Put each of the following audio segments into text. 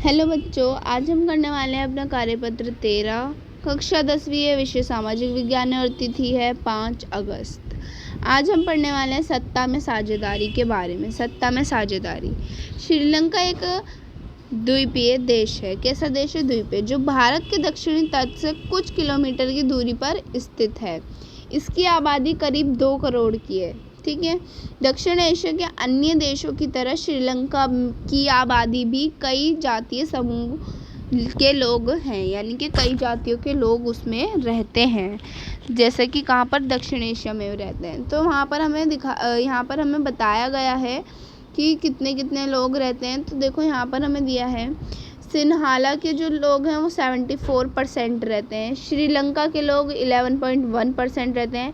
Hello बच्चों, आज हम करने वाले हैं अपना कार्यपत्र 13 कक्षा 10वीं है, विषय सामाजिक विज्ञान है और तिथि है 5 अगस्त। आज हम पढ़ने वाले हैं सत्ता में साझेदारी के बारे में। सत्ता में साझेदारी। श्रीलंका एक द्वीपीय देश है। कैसा देश है? द्वीपीय, जो भारत के दक्षिणी तट से कुछ किलोमीटर की दूरी पर स्थित है। इसकी आबादी करीब 2 करोड़ की है। ठीक है। दक्षिण एशिया के अन्य देशों की तरह श्रीलंका की आबादी भी कई जातीय समूह के लोग हैं, यानी कि कई जातियों के लोग उसमें रहते हैं। जैसे कि कहाँ पर? दक्षिण एशिया में रहते हैं। तो वहाँ पर हमें बताया गया है कि कितने कितने लोग रहते हैं। तो देखो यहाँ पर हमें दिया है, सिन्हाला के जो लोग हैं वो 74% रहते हैं। श्रीलंका के लोग 11.1% रहते हैं।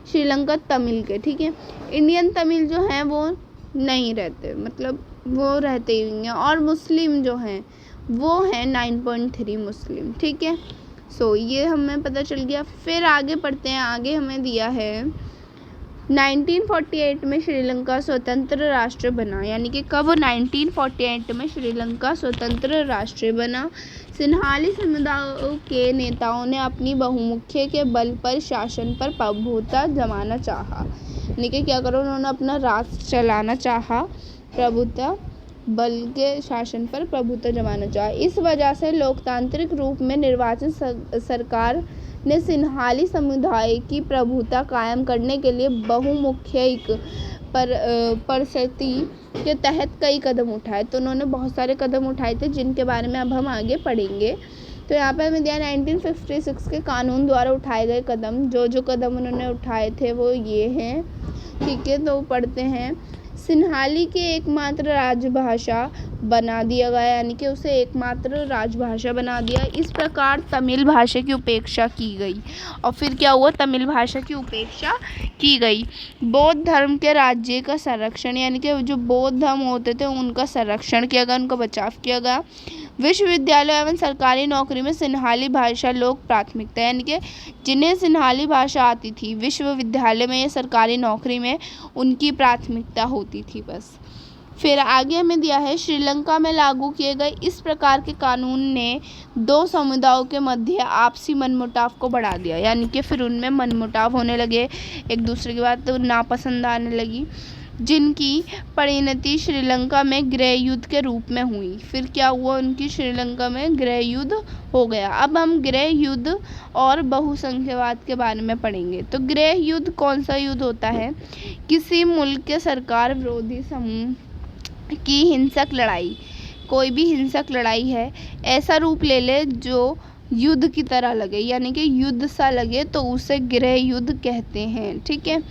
श्रीलंका तमिल के, ठीक है। इंडियन तमिल जो हैं वो नहीं रहते, मतलब वो रहते ही नहीं हैं। और मुस्लिम जो हैं वो हैं 9.3 मुस्लिम, ठीक है। ये हमें पता चल गया। फिर आगे पढ़ते हैं। आगे हमें दिया है 1948 में श्रीलंका स्वतंत्र राष्ट्र बना, यानी कि कब? 1948 में श्रीलंका स्वतंत्र राष्ट्र बना। सिन्हाली समुदाय के नेताओं ने अपनी बहुमुखी के बल पर शासन पर प्रभुत्व जमाना चाहा, यानी कि क्या करो? उन्होंने अपना राज चलाना चाहा, प्रभुत्व बल के शासन पर प्रभुत्व जमाना चाहा। इस वजह से लोकतांत्रिक रूप में निर्वाचित सरकार ने सिन्हाली समुदाय की प्रभुता कायम करने के लिए बहुमुखिक परिस्थिति के तहत कई कदम उठाए। तो उन्होंने बहुत सारे कदम उठाए थे, जिनके बारे में अब हम आगे पढ़ेंगे। तो यहाँ पर हमें दिया 1956 के कानून द्वारा उठाए गए कदम। जो कदम उन्होंने उठाए थे वो ये हैं, ठीक है। तो पढ़ते हैं। सिन्हाली के एकमात्र राजभाषा बना दिया गया, यानी कि उसे एकमात्र राजभाषा बना दिया। इस प्रकार तमिल भाषा की उपेक्षा की गई। और फिर क्या हुआ? तमिल भाषा की उपेक्षा की गई। बौद्ध धर्म के राज्य का संरक्षण, यानी कि जो बौद्ध धर्म होते थे उनका संरक्षण किया गया, उनका बचाव किया गया। विश्वविद्यालय एवं सरकारी नौकरी में सिन्हाली भाषा लोक प्राथमिकता, यानी कि जिन्हें सिन्हाली भाषा आती थी विश्वविद्यालय में या सरकारी नौकरी में उनकी प्राथमिकता होती थी बस। फिर आगे हमें दिया है, श्रीलंका में लागू किए गए इस प्रकार के कानून ने दो समुदायों के मध्य आपसी मनमुटाव को बढ़ा दिया, यानी कि फिर उनमें मनमुटाव होने लगे, एक दूसरे की बात तो नापसंद आने लगी, जिनकी परिणति श्रीलंका में गृह युद्ध के रूप में हुई। फिर क्या हुआ? उनकी श्रीलंका में गृह युद्ध हो गया। अब हम गृह युद्ध और बहुसंख्यवाद के बारे में पढ़ेंगे। तो गृह युद्ध कौन सा युद्ध होता है? किसी मुल्क के सरकार विरोधी समूह की हिंसक लड़ाई, कोई भी हिंसक लड़ाई है, ऐसा रूप ले ले जो युद्ध की तरह लगे, यानी कि युद्ध सा लगे, तो उसे गृह युद्ध कहते हैं, ठीक है।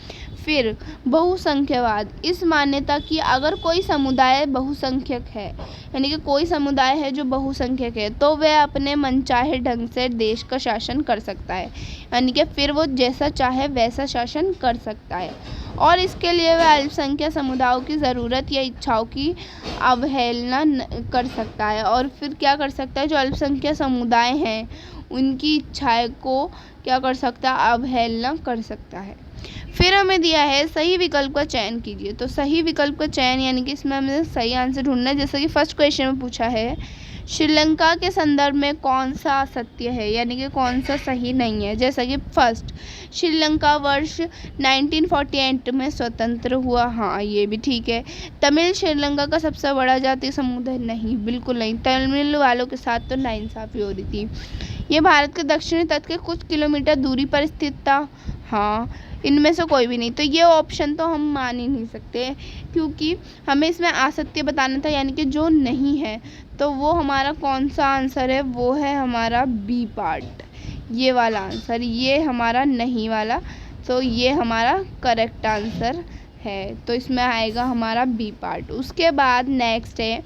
फिर बहुसंख्यवाद, इस मान्यता की अगर कोई समुदाय बहुसंख्यक है, यानी कि कोई समुदाय है जो बहुसंख्यक है, तो वह अपने मनचाहे ढंग से देश का शासन कर सकता है, यानी कि फिर वो जैसा चाहे वैसा शासन कर सकता है। और इसके लिए वह अल्पसंख्यक समुदायों की ज़रूरत या इच्छाओं की अवहेलना कर सकता है। और फिर क्या कर सकता है? जो अल्पसंख्यक समुदाय हैं उनकी इच्छाएं को क्या कर सकता है? अवहेलना कर सकता है। फिर हमें दिया है सही विकल्प का चयन कीजिए। तो सही विकल्प का चयन, यानी कि इसमें हमें सही आंसर ढूंढना है। जैसे कि फर्स्ट क्वेश्चन में पूछा है, श्रीलंका के संदर्भ में कौन सा असत्य है, यानी कि कौन सा सही नहीं है। जैसा कि फर्स्ट, श्रीलंका वर्ष 1948 में स्वतंत्र हुआ, हाँ ये भी ठीक है। तमिल श्रीलंका का सबसे बड़ा जातीय समुदाय, नहीं, बिल्कुल नहीं। तमिल वालों के साथ तो नाइंसाफी हो रही थी। ये भारत के दक्षिणी तट के कुछ किलोमीटर दूरी पर स्थित था, हाँ, इनमें से कोई भी नहीं। तो ये ऑप्शन तो हम मान ही नहीं सकते, क्योंकि हमें इसमें असत्य बताना था, यानी कि जो नहीं है। तो वो हमारा कौन सा आंसर है? वो है हमारा बी पार्ट, ये वाला आंसर, ये हमारा नहीं वाला। तो ये हमारा करेक्ट आंसर है। तो इसमें आएगा हमारा बी पार्ट। उसके बाद नेक्स्ट है,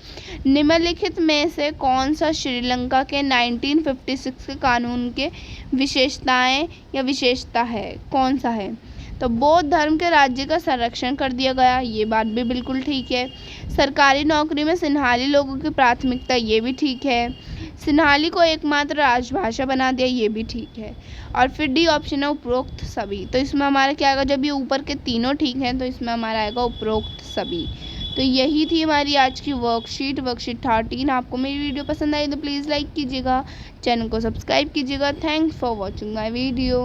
निम्नलिखित में से कौन सा श्रीलंका के 1956 के कानून के विशेषताएं या विशेषता है, कौन सा है? तो बौद्ध धर्म के राज्य का संरक्षण कर दिया गया, ये बात भी बिल्कुल ठीक है। सरकारी नौकरी में सिन्हाली लोगों की प्राथमिकता, ये भी ठीक है। सिन्हाली को एकमात्र राजभाषा बना दिया, ये भी ठीक है। और फिर डी ऑप्शन है उपरोक्त सभी। तो इसमें हमारा क्या आएगा? जब ये ऊपर के तीनों ठीक हैं तो इसमें हमारा आएगा उपरोक्त सभी। तो यही थी हमारी आज की वर्कशीट 13। आपको मेरी वीडियो पसंद आई तो प्लीज़ लाइक कीजिएगा, चैनल को सब्सक्राइब कीजिएगा। Thanks for watching my video.